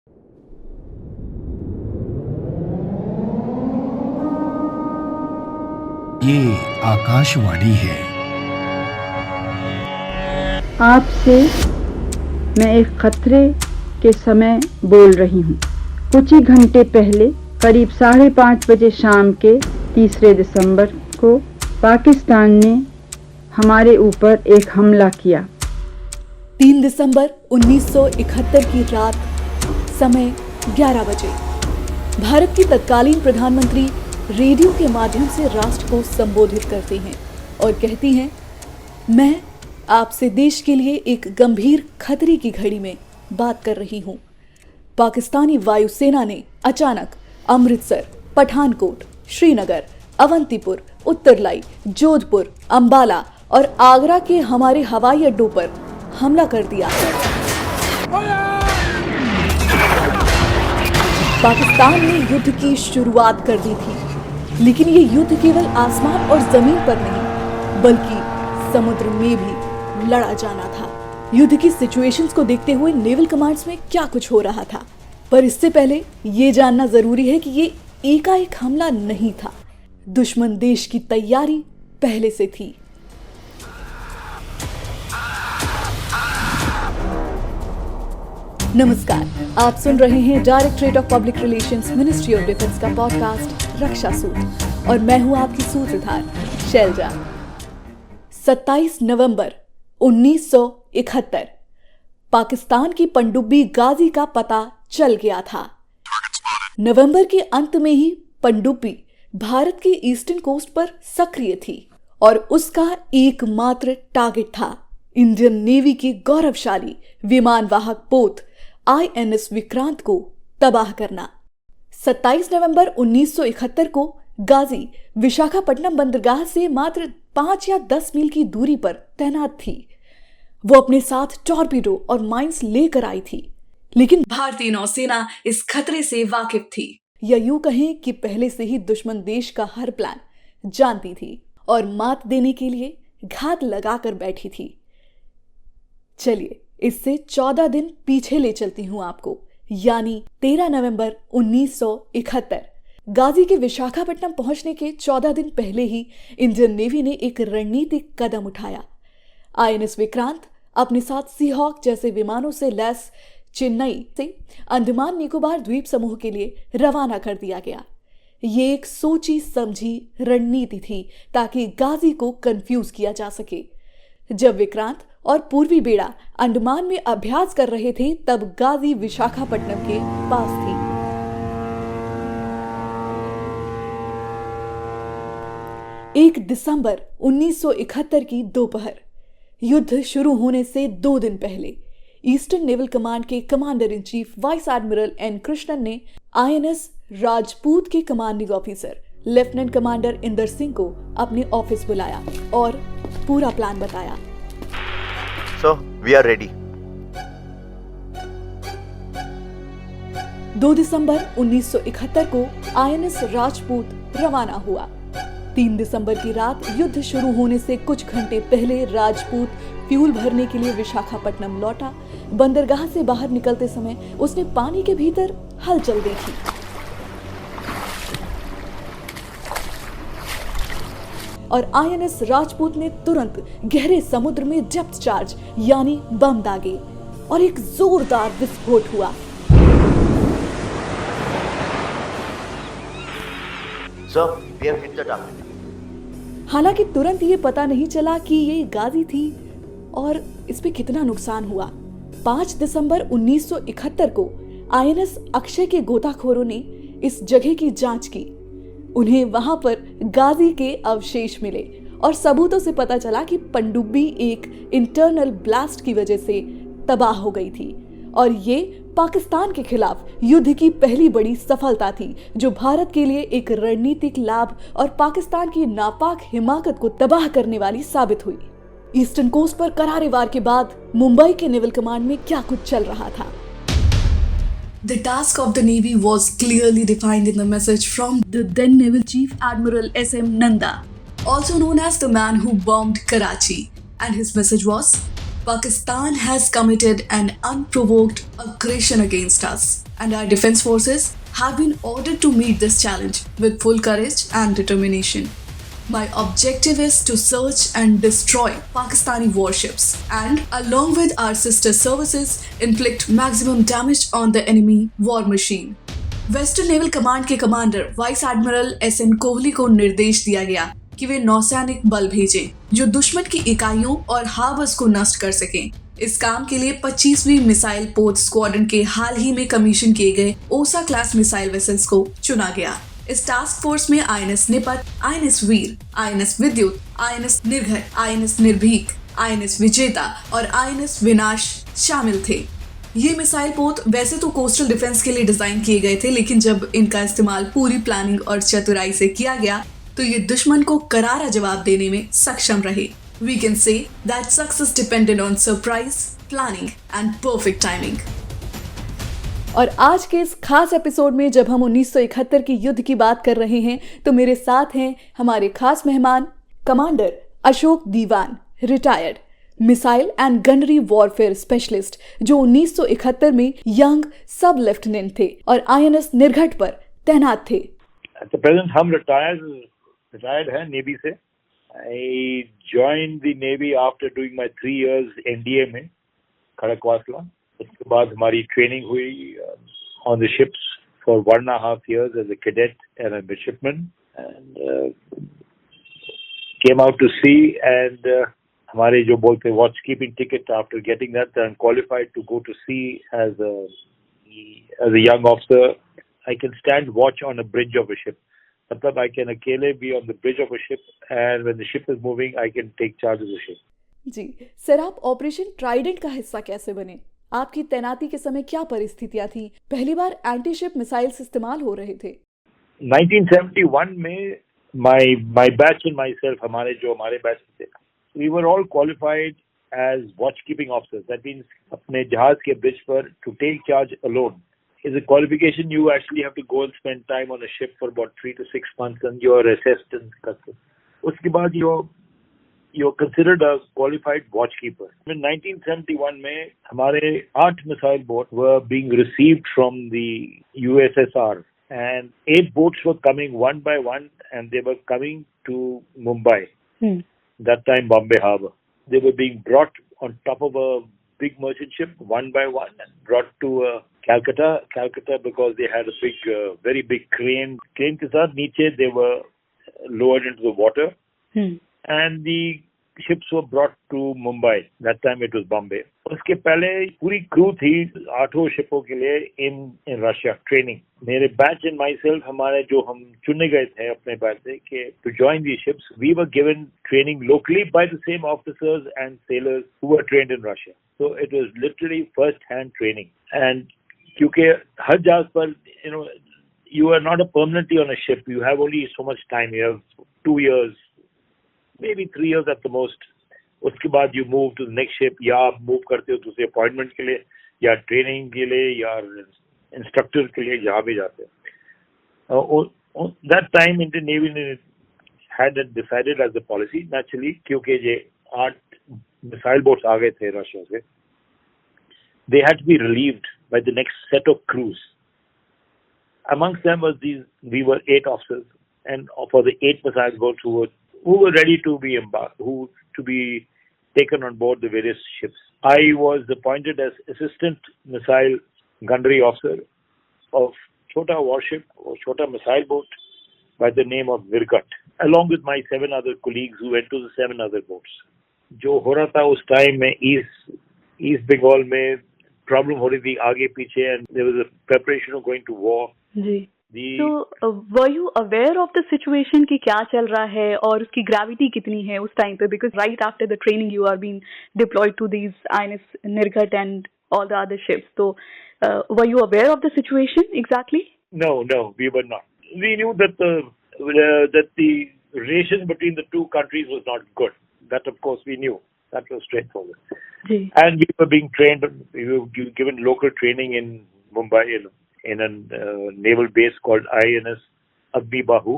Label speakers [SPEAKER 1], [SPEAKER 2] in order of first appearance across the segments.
[SPEAKER 1] ये आकाशवाणी है।
[SPEAKER 2] आपसे मैं एक खतरे के समय बोल रही हूँ। कुछ ही घंटे पहले करीब 5:30 बजे शाम के 3 दिसंबर को पाकिस्तान ने हमारे ऊपर एक हमला किया।
[SPEAKER 3] 3 दिसंबर 1971 की रात, समय 11 बजे, भारत की तत्कालीन प्रधानमंत्री रेडियो के माध्यम से राष्ट्र को संबोधित करती हैं और कहती हैं, मैं आपसे देश के लिए एक गंभीर खतरे की घड़ी में बात कर रही हूँ। पाकिस्तानी वायुसेना ने अचानक अमृतसर, पठानकोट, श्रीनगर, अवंतीपुर, उत्तरलाई, जोधपुर, अंबाला और आगरा के हमारे हवाई अड्डों पर हमला कर दिया। पाकिस्तान ने युद्ध की शुरुआत कर दी थी, लेकिन ये युद्ध केवल आसमान और जमीन पर नहीं बल्कि समुद्र में भी लड़ा जाना था। युद्ध की सिचुएशंस को देखते हुए नेवल कमांड्स में क्या कुछ हो रहा था, पर इससे पहले ये जानना जरूरी है कि ये एकाएक हमला नहीं था। दुश्मन देश की तैयारी पहले से थी। नमस्कार, आप सुन रहे हैं directorate of public relations, ministry of defence का पॉडकास्ट रक्षा सूत्र और मैं हूं आपकी सूत्रधार शैलजा। 27 नवंबर 1971 पाकिस्तान की पनडुब्बी गाजी का पता चल गया था। नवंबर के अंत में ही पनडुब्बी भारत के ईस्टर्न कोस्ट पर सक्रिय थी और उसका एकमात्र टारगेट था इंडियन नेवी की गौरवशाली विमानवाहक पोत INS विक्रांत को तबाह करना। 27 नवंबर 1971 को गाजी विशाखापट्टनम बंदरगाह से मात्र 5 या 10 मील की दूरी पर तैनात थी। वो अपने साथ टॉर्पीडो और माइंस लेकर आई थी, लेकिन भारतीय नौसेना इस खतरे से वाकिफ थी, या यूं कहें कि पहले से ही दुश्मन देश का हर प्लान जानती थी और मात देने के लिए घात लगाकर बैठी थी। चलिए इससे 14 दिन पीछे ले चलती हूं आपको, यानी 13 नवंबर 1971। गाजी के विशाखापट्टनम पहुंचने के 14 दिन पहले ही इंडियन नेवी ने एक रणनीतिक कदम उठाया। INS विक्रांत अपने साथ सीहॉक जैसे विमानों से लैस चेन्नई से अंडमान निकोबार द्वीप समूह के लिए रवाना कर दिया गया। ये एक सोची समझी रणनीति थी ताकि गाजी को कंफ्यूज किया जा सके। जब विक्रांत और पूर्वी बेड़ा अंडमान में अभ्यास कर रहे थे, तब गाजी विशाखापट्टनम के पास थी। एक दिसंबर 1971 की दोपहर, युद्ध शुरू होने से 2 दिन पहले ईस्टर्न नेवल कमांड के commander in chief vice admiral N Krishnan ने INS राजपूत के commanding officer lieutenant commander Inder Singh को अपने ऑफिस बुलाया और पूरा प्लान बताया।
[SPEAKER 4] So, we are ready.
[SPEAKER 3] 2 दिसंबर 1971 को INS राजपूत रवाना हुआ। 3 दिसंबर की रात युद्ध शुरू होने से कुछ घंटे पहले राजपूत फ्यूल भरने के लिए विशाखापट्टनम लौटा। बंदरगाह से बाहर निकलते समय उसने पानी के भीतर हलचल देखी। और INS राजपूत ने तुरंत गहरे समुद्र में डेप्थ चार्ज यानी बम दागे और एक जोरदार विस्फोट हुआ।
[SPEAKER 4] So, we have hit the target.
[SPEAKER 3] हालांकि तुरंत ये पता नहीं चला कि ये गाजी थी और इस पे कितना नुकसान हुआ। 5 दिसंबर 1971 को INS अक्षय के गोताखोरों ने इस जगह की जांच की। उन्हें वहां पर गाजी के अवशेष मिले और सबूतों से पता चला कि पनडुब्बी एक इंटरनल ब्लास्ट की वजह से तबाह हो गई थी और ये पाकिस्तान के खिलाफ युद्ध की पहली बड़ी सफलता थी, जो भारत के लिए एक रणनीतिक लाभ और पाकिस्तान की नापाक हिमाकत को तबाह करने वाली साबित हुई। ईस्टर्न कोस्ट पर करारे वार के बाद मुंबई के नेवल कमांड में क्या कुछ चल रहा था।
[SPEAKER 5] The task of the Navy was clearly defined in the message from the then Naval Chief Admiral S.M. Nanda, also known as the man who bombed Karachi, and his message was, Pakistan has committed an unprovoked aggression against us and our defense forces have been ordered to meet this challenge with full courage and determination. My objective is to search and destroy Pakistani warships and, along with our sister services, inflict maximum damage on the enemy war machine. Western naval command के commander vice admiral S N. Kohli को निर्देश दिया गया कि वे नौसैनिक बल भेजें जो दुश्मन की इकाइयों और हार्बर्स को नष्ट कर सकें। इस काम के लिए 25वीं मिसाइल पोत स्क्वाड्रन के हाल ही में कमीशन किए गए ओसा क्लास मिसाइल वेसल्स को चुना गया। इस टास्क फोर्स में आईएनएस निपत, आईएनएस वीर, आईएनएस विद्युत, आईएनएस निर्घट, आईएनएस निर्भीक, आईएनएस विजेता और आईएनएस विनाश शामिल थे। ये मिसाइल पोत वैसे तो कोस्टल डिफेंस के लिए डिजाइन किए गए थे, लेकिन जब इनका इस्तेमाल पूरी प्लानिंग और चतुराई से किया गया तो ये दुश्मन को करारा जवाब देने में सक्षम रहे। We can say that success depended on surprise, planning and perfect timing.
[SPEAKER 3] और आज के इस खास एपिसोड में जब हम 1971 की युद्ध की बात कर रहे हैं तो मेरे साथ हैं हमारे खास मेहमान commander Ashok Dewan, retired missile and gunnery warfare specialist, जो 1971 में यंग सब लेफ्टिनेंट थे और आईएनएस निर्घट पर तैनात थे।
[SPEAKER 6] प्रेजेंट हम रिटायर्ड है नेवी से। I joined the Navy after doing my 3 years NDA में खड़कवासला। उसके बाद हमारी ट्रेनिंग हुई on the ships for 1.5 years as a cadet and a midshipman, and came out to sea, and हमारे जो बोलते watch keeping ticket, after getting that I'm qualified to go to sea as a young officer. I can stand watch on a bridge of a ship. मतलब I can अकेले be on the bridge of a ship, and when the ship is moving, I can take charge of the ship.
[SPEAKER 3] जी sir, आप operation trident का हिस्सा कैसे बने? आपकी तैनाती के समय क्या परिस्थितियां थी? पहली बार एंटी शिप मिसाइल्स इस्तेमाल हो रहे थे।
[SPEAKER 6] 1971 में my batch and myself, हमारे बैच थे, we were all qualified as watch keeping officers. That means अपने जहाज के ब्रिज पर to take charge alone is a qualification. You actually have to go and spend time on a ship for about 3 to 6 months, and you are assessed and custom. उसके बाद you're considered a qualified watchkeeper. In 1971 में हमारे 8 missile boats were being received from the USSR, and 8 boats were coming one by one, and they were coming to Mumbai. That time Bombay Harbor. They were being brought on top of a big merchant ship one by one and brought to Calcutta because they had a big, very big crane. Crane के साथ नीचे they were lowered into the water, and the ships were brought to Mumbai. That time it was Bombay. उसके पहले पूरी crew थी 8 शिपों के लिए in Russia training. मेरे batch and myself, हमारे जो हम चुने गए थे अपने बैच से कि to join these ships, we were given training locally by the same officers and sailors who were trained in Russia. So it was literally first-hand training. And क्योंकि हर जहाज पर you are not a permanently on a ship. You have only so much time. You have 2 years, maybe 3 years at the most. उसके बाद you move to the next ship, या आप move करते हो दूसरे अपॉइंटमेंट के लिए या ट्रेनिंग के लिए या इंस्ट्रक्टर के लिए, जहाँ भी जाते हो। That time Indian Navy had decided as a policy, naturally, क्योंकि ये 8 मिसाइल बोट्स आ गए थे रशिया से, they had to be relieved by the next set of crews. Amongst them was we were 8 officers, and for the 8 missile boats who were ready to be to be taken on board the various ships. I was appointed as assistant missile gunnery officer of Chota warship or Chota missile boat by the name of Virgat, along with my 7 other colleagues who went to the 7 other boats. जो हो रहा था उस time में east Bengal में problem हो रही थी आगे पीछे, and there was a preparation of going to war.
[SPEAKER 7] Ji. So, were you aware of the situation कि क्या चल रहा है और उसकी gravity कितनी है उस टाइम पे? Because right after the training you are being deployed to these INS Nirghat and all the other ships. So, were you aware of the situation exactly?
[SPEAKER 6] No, we were not. We knew that the relation between the two countries was not good. That of course we knew. That was straightforward. And we were being trained. We were given local training in Mumbai in a naval base called INS Agni Bahu.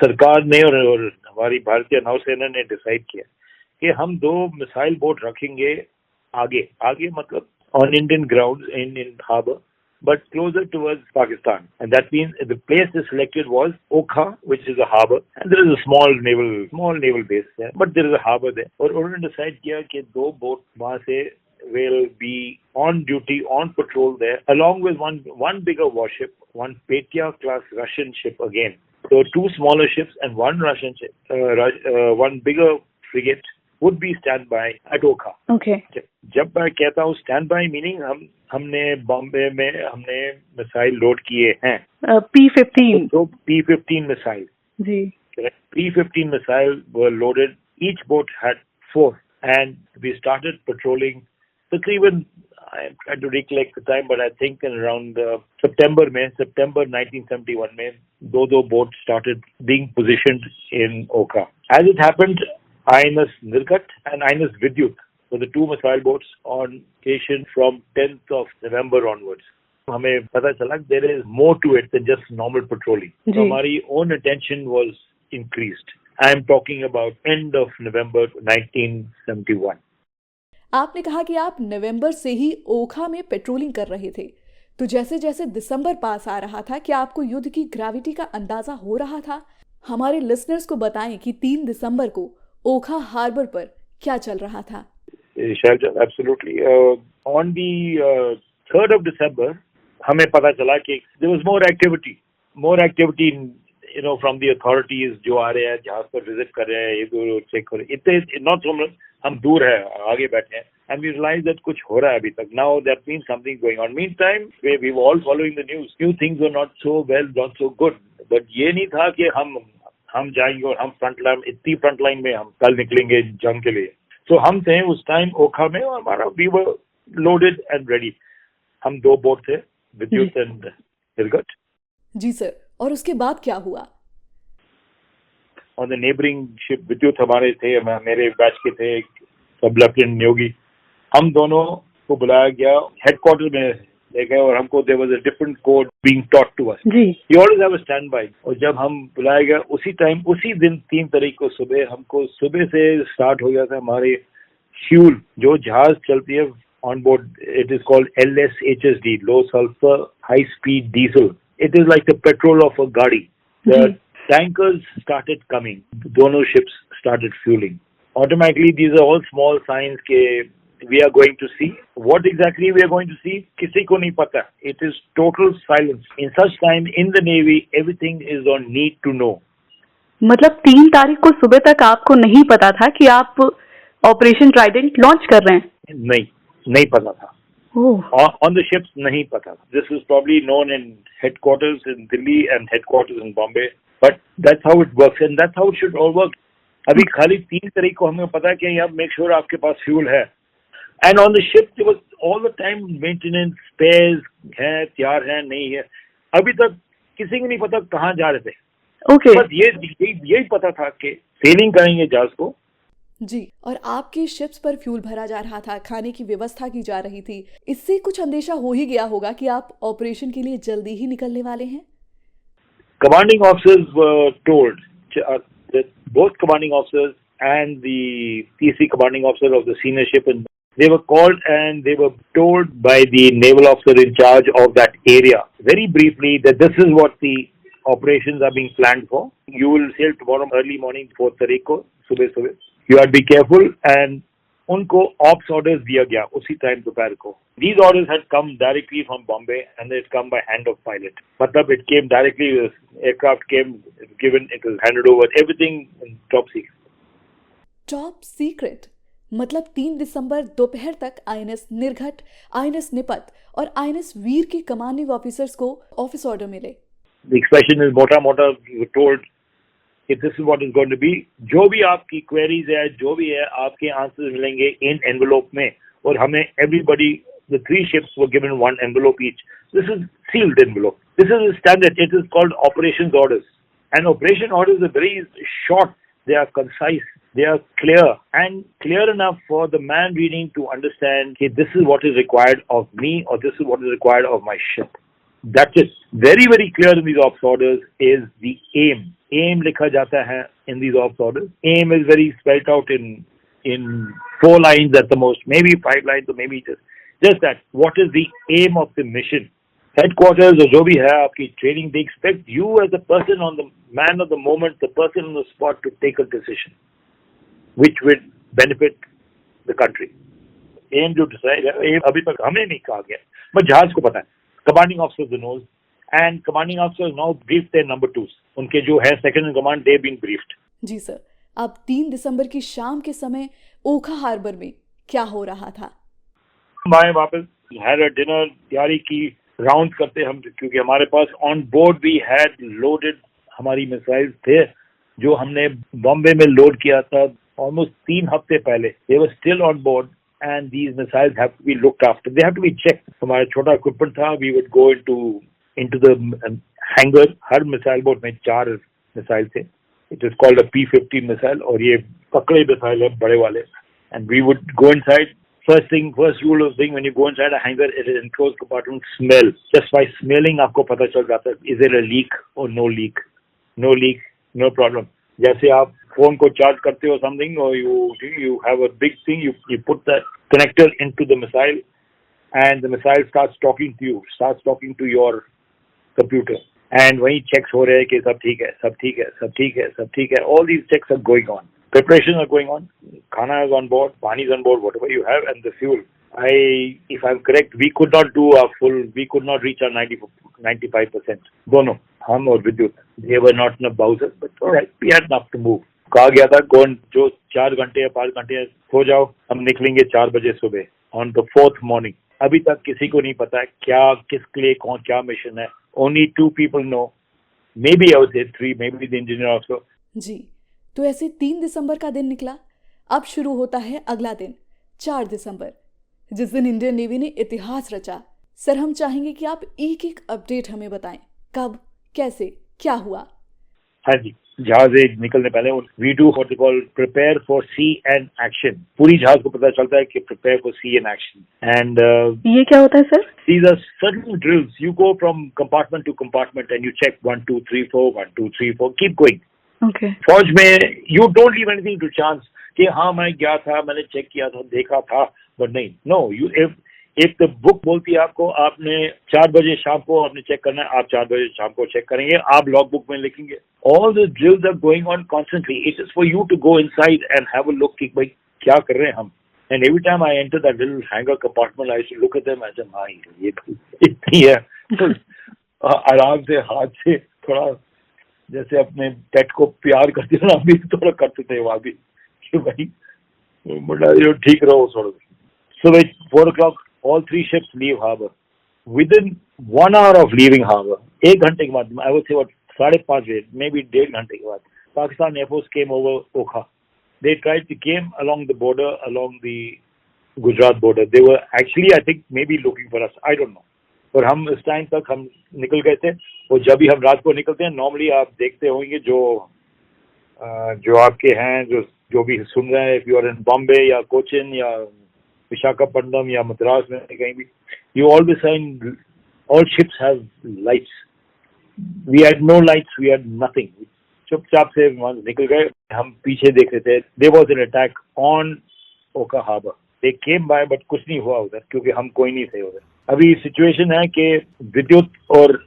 [SPEAKER 6] सरकार ने और हमारी भारतीय नौसेना ने decide किया कि हम 2 मिसाइल बोट रखेंगे आगे मतलब on Indian ground in harbour, but closer towards Pakistan. And that means the place they selected was Okha, which is a harbour, and there is a small naval base there, but there is a harbour there. और उन्होंने decide किया कि 2 boat वहाँ से will be on duty, on patrol there, along with one bigger warship, one Petya class Russian ship again. So 2 smaller ships and one Russian ship, one bigger frigate would be standby at Okha.
[SPEAKER 7] Okay.
[SPEAKER 6] जब मैं कहता हूँ standby meaning हमने बॉम्बे में हमने missile load किए हैं
[SPEAKER 7] P-15.
[SPEAKER 6] तो P-15 मिसाइल
[SPEAKER 7] जी.
[SPEAKER 6] P-15 missile were loaded. Each boat had 4, and we started patrolling. Takriban, I'm trying to recollect the time, but I think in around September 1971 में 2 boats started being positioned in Okha. As it happened, INS Nirgat and INS Vidyut were the 2 missile boats on station from 10th of November onwards. हमें पता चला there is more to it than just normal patrolling. So हमारी own attention was increased. I am talking about end of November 1971.
[SPEAKER 3] आपने कहा कि आप नवंबर से ही ओखा में पेट्रोलिंग कर रहे थे, तो जैसे जैसे दिसंबर पास आ रहा था, क्या आपको युद्ध की ग्रेविटी का अंदाजा हो रहा था? हमारे लिसनर्स को बताएं कि 3 दिसंबर को ओखा हार्बर पर क्या चल रहा था?
[SPEAKER 6] Absolutely. On the 3rd of December, हमें पता चला कि there was more activity from the authorities जो आ रहे हैं जहाज पर विजिट कर रहे हैं, ये चेक कर रहे हैं. इतने not so much हम दूर है, आगे बैठे हैं, and we realized that कुछ हो रहा है अभी तक. Now that means something going on. Meantime, we were all following the news. Few things were not so well, not so good. But ये नहीं था कि हम जाएंगे और हम फ्रंट लाइन में हम कल निकलेंगे जंग के लिए. So हम थे उस टाइम ओखा में और हमारा we were loaded and ready. हम 2 बोट थे, विद्युत एंड निर्गत.
[SPEAKER 3] जी सर, और उसके बाद क्या हुआ?
[SPEAKER 6] On the neighboring ship विद्युत हमारे थे, मेरे बैच के थे, सब लेफ्टिनेंट नियोगी. हम दोनों को बुलाया गया, हेडक्वार्टर में ले गए और हमको there was a different code being taught to us.
[SPEAKER 7] Ji.
[SPEAKER 6] We always have a standby. और जब हम बुलाया गया उसी दिन 3 तारीख को सुबह से स्टार्ट हो गया था हमारे फ्यूल जो जहाज चलती है on board. It is called LSHSD, low sulfur high speed diesel. It is like the petrol of a gadi. The tankers started coming. दोनों ships started fueling. Automatically, these are all small signs के we are going to see. What exactly we are going to see? किसी को नहीं पता. It is total silence. In such time, in the Navy, everything is on need to know.
[SPEAKER 7] मतलब 3 तारीख को सुबह तक आपको नहीं पता था कि आप ऑपरेशन ट्राइडेंट लॉन्च कर रहे हैं?
[SPEAKER 6] नहीं पता था. On the ships नहीं पता था. This is probably known in headquarters in Delhi and headquarters in Bombay. But that's how it works and that's how it should all work. अभी खाली 3 तारीख को हमें पता कि आप make sure आपके पास फ्यूल है. And on the ship there was all the time maintenance, spares है, तैयार है, नहीं है. अभी तक किसी को नहीं पता कहाँ जा रहे थे.
[SPEAKER 7] Okay.
[SPEAKER 6] बस यही पता था कि सेलिंग करेंगे जहाज को.
[SPEAKER 3] जी, और आपके शिप्स पर फ्यूल भरा जा रहा था, खाने की व्यवस्था की जा रही थी. इससे कुछ अंदेशा हो ही गया होगा कि आप ऑपरेशन के लिए जल्दी ही निकलने वाले हैं.
[SPEAKER 6] Commanding officers were told, both commanding officers and the PC commanding officer of the senior ship, and they were called and they were told by the naval officer in charge of that area very briefly that this is what the operations are being planned for. You will sail tomorrow early morning 4 तारीख को सुबह. You have to be careful, and उनको ops orders दिया गया उसी time दोपहर को. These orders had come directly from Bombay and they had come by hand of pilot. मतलब it came directly, aircraft came, it was handed over, everything in top secret.
[SPEAKER 3] Top secret मतलब 3 दिसंबर दोपहर तक INS Nirghat, INS निपत और INS वीर के commanding officers को office order मिले.
[SPEAKER 6] The expression is मोटा we were told कि this is what is going to be. जो भी आपकी queries है, जो भी है, आपके answers मिलेंगे in envelope में. और हमें everybody, the 3 ships were given 1 envelope each. This is sealed envelope. This is a standard. It is called operations orders. And operation orders are very short. They are concise. They are clear and clear enough for the man reading to understand that this is what is required of me or this is what is required of my ship. That's it. Very, very clear in these ops orders is the aim. Aim लिखा जाता है in these ops orders. Aim is very spelled out in 4 lines at the most, maybe 5 lines or maybe just that. What is the aim of the mission? Headquarters और जो भी है आपकी training, they expect you as a person on the man of the moment, the person on the spot to take a decision which will benefit the country. Um जो decide है अभी तक हमें नहीं कहा गया, बट जहाज को पता है। Commanding officers knows and commanding officers now brief their number 2s, उनके जो है second in command, they been briefed.
[SPEAKER 3] जी सर, अब 3 दिसंबर की शाम के समय ओखा हार्बर में क्या हो रहा था?
[SPEAKER 6] मैं वापस हैड अ डिनर, तैयारी की, राउंड करते हम, क्योंकि हमारे पास on board we had loaded हमारी मिसाइल्स थे जो हमने बॉम्बे में लोड किया था ऑलमोस्ट 3 हफ्ते पहले। They were still on board and these missiles have to be looked after. They have to be checked. हमारा छोटा equipment था, we would go into the hangar. Her missile boat में 4 मिसाइल थे. It is called a P-50 missile और ये पकड़े missile है बड़े वाले. And we would go inside. First rule of thing, when you go inside a hangar, it is enclosed compartment, smell. Just by smelling आपको पता चल जाता है, is there a leak or no leak? No leak, no problem. जैसे आप phone को charge करते हो समथिंग और you have a big thing, you put the connector into the missile and the missile starts talking to your computer and वही checks हो रहे हैं कि सब ठीक है, all these checks are going on, preparations are going on, खाना is on board, पानी is on board, whatever you have, and the fuel. If I'm correct, we could not reach our 95%. दोनों, हम और विद्युत, they were not enough Bowser, but all right, we had enough to move. कहा गया था जो 4 घंटे या 5 घंटे सो जाओ, हम निकलेंगे 4 बजे सुबह ऑन द 4th morning. अभी तक किसी को नहीं पता क्या किसके लिए क्या मिशन है. Only 2 people know. Maybe I would say 3, maybe the engineer also.
[SPEAKER 3] जी, तो ऐसे 3 दिसंबर का दिन निकला. अब शुरू होता है अगला दिन, 4 दिसंबर, जिस दिन इंडियन नेवी ने इतिहास रचा. सर, हम चाहेंगे कि आप एक अपडेट हमें बताएं. कब, कैसे, क्या हुआ?
[SPEAKER 6] हाँ जी, जहाज निकलने पहले we do what we call prepare for sea and action. पूरी जहाज को पता चलता है कि prepare for sea and action. And
[SPEAKER 7] ये क्या होता है sir?
[SPEAKER 6] These are certain drills. You go from compartment to compartment and you check 1, 2, 3, 4, 1, 2, 3, 4. Keep going.
[SPEAKER 7] Okay.
[SPEAKER 6] फौज में you don't leave anything to chance कि हाँ मैं गया था, मैंने चेक किया था, देखा था, but नहीं. No, if the book बोलती है आपको आपने 4 बजे शाम को आपने चेक करना है, आप 4 बजे शाम को चेक करेंगे, आप लॉग बुक में लिखेंगे. All the drills are going on constantly. It is for you to go inside and have a look कि भाई क्या कर रहे हैं हम. And every time I enter that little hangar compartment, I used to look at them and say, हाँ ये इतनी है. आराम से हाथ से थोड़ा जैसे अपने पेट को प्यार करते हैं, हम भी थोड़ा करते थे वहाँ भी कि भाई बेटा ये ठीक रहो थोड़ा. So by 4 o'clock, all 3 ships leave harbor. Within 1 hour of leaving harbor, 1 घंटे के बाद, I would say what 5:30 बजे, maybe 1.5 घंटे के बाद, Pakistan Air Force came over Okha. They came along the border, along the Gujarat border. They were actually, I think, maybe looking for us. I don't know. और हम इस time तक हम निकल गए थे. और जब भी हम रात को निकलते हैं, नॉर्मली आप देखते होंगे जो आपके हैं, जो भी सुन रहे हैं, if you are in Bombay या कोचिन या विशाखापट्टनम या मद्रास में कहीं भी, you always find all ships have lights. We had no lights, we had nothing. चुपचाप से निकल गए. हम पीछे देख रहे थे. There was an attack on Okha Harbor. They came by, but कुछ नहीं हुआ उधर क्योंकि हम कोई नहीं थे उधर. अभी सिचुएशन है कि विद्युत और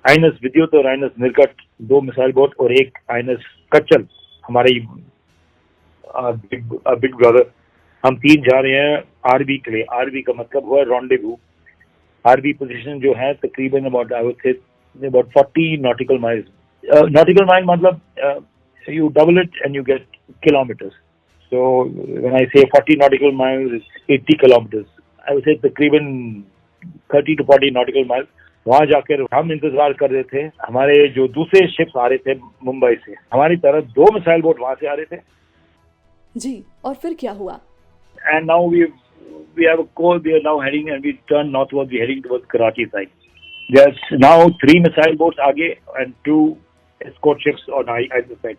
[SPEAKER 6] आइनस निर्गट 2 मिसाइल बोट और एक आइनस कच्चल, हमारे बिग ब्रदर, हम 3 जा रहे हैं आरबी के लिए. आरबी का मतलब हुआ रॉन्डेवू. आरबी पोजीशन जो है तकरीबन about 40 nautical miles. Nautical mile मतलब you double it and you get kilometers. So when I say 40 nautical miles, it's 80 kilometers. I would say तकरीबन 30 to 40 nautical miles. वहाँ जाकर हम इंतजार कर रहे थे. हमारे जो दूसरे शिप्स आ रहे थे मुंबई से, हमारी तरफ 2 मिसाइल बोट वहाँ से आ रहे थे.
[SPEAKER 3] जी, और फिर क्या हुआ?
[SPEAKER 6] And now we have a call. We are now heading and we turn northward. We are heading towards Karachi side. There's now 3 missile boats आगे and 2 escort ships on either side.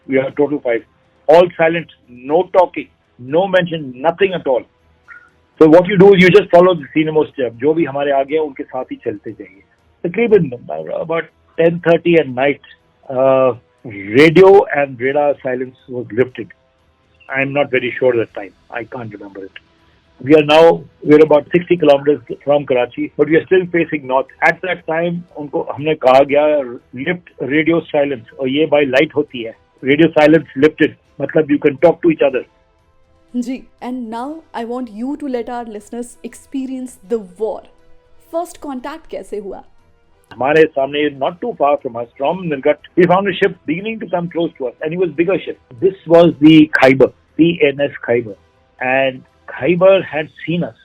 [SPEAKER 6] We have total 5. All silent, no talking, no mention, nothing at all. So what you do is you just follow the senior step. जो भी हमारे आगे हैं उनके साथ ही चलते जाइए. तकरीबन about 10:30 at night, radio and radar silence was lifted. I am not very sure at the time. I can't remember it. we're about 60 kilometers from Karachi, but we are still facing north. At that time, उनको हमने कहा गया lift radio silence, और ये by light होती है. Radio silence lifted, मतलब you can talk to each other.
[SPEAKER 3] Ji, and now I want you to let our listeners experience the war. First contact कैसे हुआ?
[SPEAKER 6] हमारे सामने, not too far from us, from Nirgat, we found a ship beginning to come close to us, and it was a bigger ship. This was the Khyber, PNS Khyber, and Khyber had seen us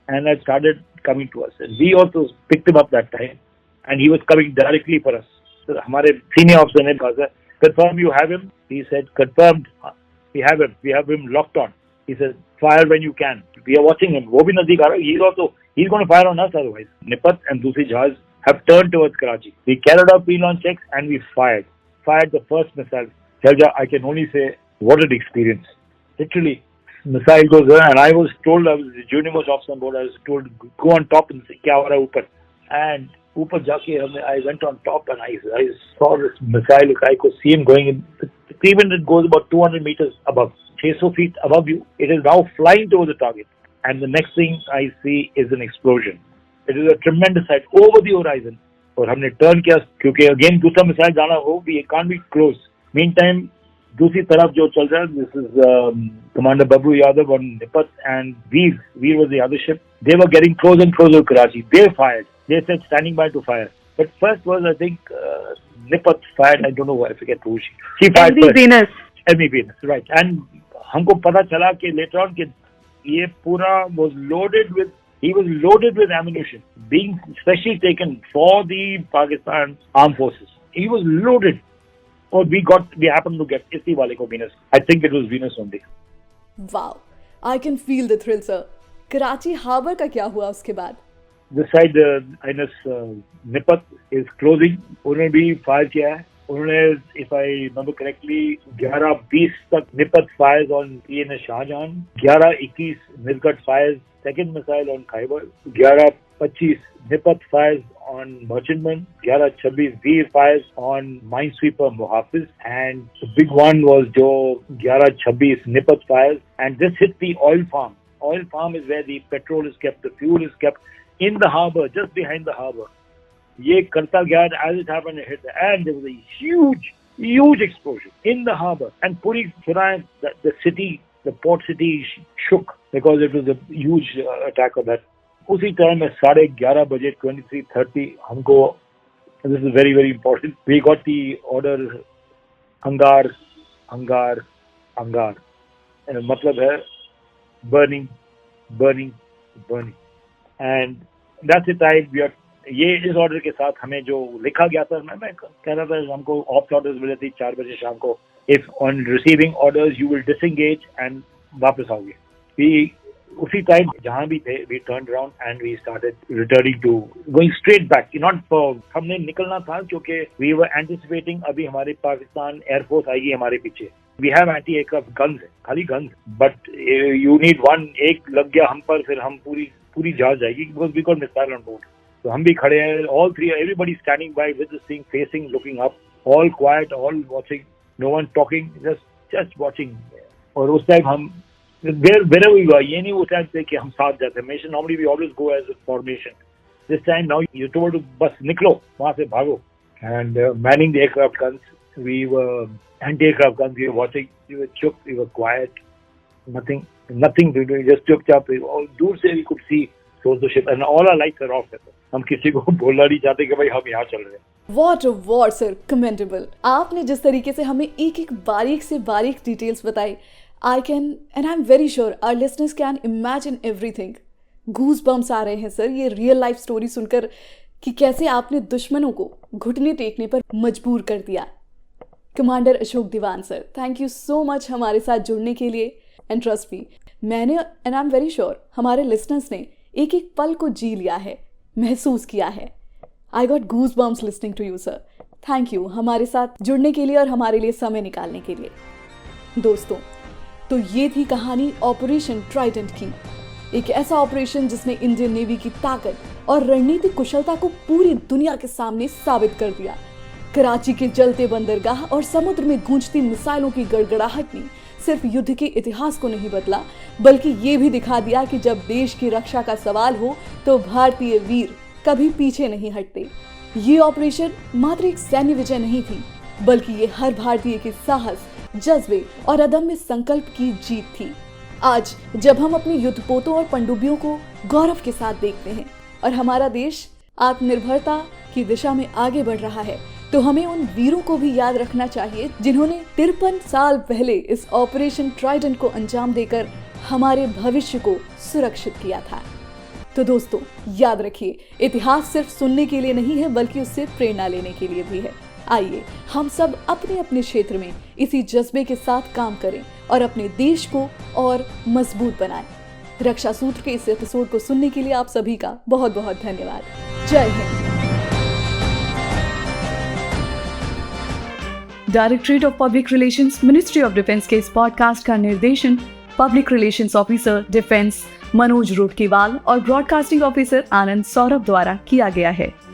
[SPEAKER 6] and had started coming to us. And we also picked him up that time, and he was coming directly for us. So हमारे senior officer ने कहा, confirm you have him? He said, confirmed, we have him. We have him locked on. He said, fire when you can. We are watching him. वो भी नजदीक आ रहा है. He's going to fire on us otherwise. Nipat and दूसरी जहाज have turned towards Karachi. We carried out pre-launch checks and we fired the first missile. Shelja, I can only say, what an experience. Literally, missile goes there, and I was told, I was the junior most officer on board, I was told, go on top and see kya ho raha hai upar. And upar jaake I went on top and I saw this missile. I could see him going in. Even it goes about 200 meters above, 600 feet above you. It is now flying towards the target. And the next thing I see is an explosion. It is a tremendous sight over the horizon. और हमने turn किया क्योंकि again दूसरा missile जाना हो, we can't be close. Meantime, दूसरी तरफ जो चल रहा है, this is Commander Babu Yadav on Nipat and Veer. Veer was the other ship. They were getting closer and closer to Karachi. They fired. They said standing by to fire. But first was, I think, Nipat fired. I don't know, I forget who she fired
[SPEAKER 7] MV
[SPEAKER 6] first.
[SPEAKER 7] Venus.
[SPEAKER 6] MV Venus, right. And हमको पता चला कि later on कि ये पूरा he was loaded with ammunition, being specially taken for the Pakistan Armed Forces. He was loaded. Or we happened to get इसी वाले को Venus. I think it was Venus only.
[SPEAKER 3] Wow, I can feel the thrill, sir. Karachi harbour का क्या हुआ उसके बाद?
[SPEAKER 6] This side, INS Nipat is closing. उन्होंने भी fire किया है. उन्होंने, if I remember correctly, 11:20 तक Nipat fires on PNS Shahjahan. 11:21 Nirgat fires second missile on Khyber. 11:25 Nipat fires on Merchantman. 11:26 Veer fires on Minesweeper Muhafiz. And the big one was jo 11:26 Nipat fires. And this hit the oil farm. Oil farm is where the petrol is kept, the fuel is kept in the harbour, just behind the harbour. ये करता गया, as it happened, it hit, and there was a huge explosion in the harbour, and पूरी the city, the port city shook because it was a huge attack on that. उसी time में 11:30 बजे 23:30 हमको, this is very very important, we got the order अंगार मतलब है burning, and that's the time we are. ये इस order के साथ हमें जो लिखा गया था, मैं कह रहा था, हमको ऑप्ट ऑर्डर्स मिले थे 4 बजे शाम को. If on receiving orders you will disengage and वापस आओगे. वी उसी टाइम जहां भी थे, we turn around and we started returning to going straight back. Not for, हमने निकलना था क्योंकि वी वर एंटिसिपेटिंग अभी हमारे पाकिस्तान एयरफोर्स आएगी हमारे पीछे. We have anti aircraft guns है, खाली guns, but you need one. एक लग गया हम पर, फिर हम पूरी जहाज जाएगी because we got missile on board. तो हम भी खड़े हैं, all three, everybody standing by with this thing, facing, looking up, all quiet, all watching, no one talking, just watching. और उस टाइम हम wherever we were, ये नहीं उस टाइम से कि हम साथ जाते हैं. Mission normally we always go as a formation. This time now you're told to बस निकलो, वहाँ से भागो. And manning the aircraft guns, we were anti-aircraft guns, we were watching, we were chup, we were quiet, nothing to do, just चुपचाप. All दूर से we could see towards the ship and all our lights are off. हम किसी को बोलना नहीं चाहते कि भाई हम यहाँ चल रहे हैं.
[SPEAKER 3] What a war, sir, commendable. आपने जिस तरीके से हमें एक बारीक से बारीक डिटेल्स बताई, I can and I'm very sure our listeners can imagine everything. Goose bumps आ रहे हैं सर ये रियल लाइफ स्टोरी सुनकर कि कैसे आपने दुश्मनों को घुटने टेकने पर मजबूर कर दिया. Commander Ashok Dewan sir, thank you so much हमारे साथ जुड़ने के लिए. एंड ट्रस्ट मी, मैंने and I am very sure हमारे लिसनर्स ने एक पल को जी लिया है, महसूस किया है. I got goose bumps listening to you sir. Thank you हमारे साथ जुड़ने के लिए और हमारे लिए समय निकालने के लिए. दोस्तों, तो ये थी कहानी ऑपरेशन ट्राइडेंट की. एक ऐसा ऑपरेशन जिसने इंडियन नेवी की ताकत और रणनीतिक कुशलता को पूरी दुनिया के सामने साबित कर दिया. कराची के जलते बंदरगाह और समुद्र में गूंजती मिसाइलों की गड़गड़ाहट ने सिर्फ युद्ध के इतिहास को नहीं बदला, बल्कि ये भी दिखा दिया कि जब देश की रक्षा का सवाल हो तो भारतीय वीर कभी पीछे नहीं हटते। ये ऑपरेशन मात्र एक सैन्य विजय नहीं थी, बल्कि ये हर भारतीय के साहस, जज्बे और अदम्य संकल्प की जीत थी। आज जब हम अपने युद्धपोतों और पनडुब्बियों को गौरव के साथ देखते हैं और हमारा देश आत्मनिर्भरता की दिशा में आगे बढ़ रहा है, तो हमें उन वीरों को भी याद रखना चाहिए जिन्होंने 53 साल पहले इस ऑपरेशन ट्राइडेंट को अंजाम देकर हमारे भविष्य को सुरक्षित किया था। तो दोस्तों, याद रखिए, इतिहास सिर्फ सुनने के लिए नहीं है, बल्कि उससे प्रेरणा लेने के लिए भी है। आइए हम सब अपने अपने क्षेत्र में इसी जज्बे के साथ काम करें और अपने देश को और मजबूत बनाएं। रक्षा सूत्र के इस एपिसोड को सुनने के लिए आप सभी का बहुत बहुत धन्यवाद। जय हिंद।
[SPEAKER 5] Directorate of public relations, ministry of defence के इस पॉडकास्ट का निर्देशन public relations officer defence Manoj Rotkiwal और ब्रॉडकास्टिंग ऑफिसर आनंद सौरभ द्वारा किया गया है।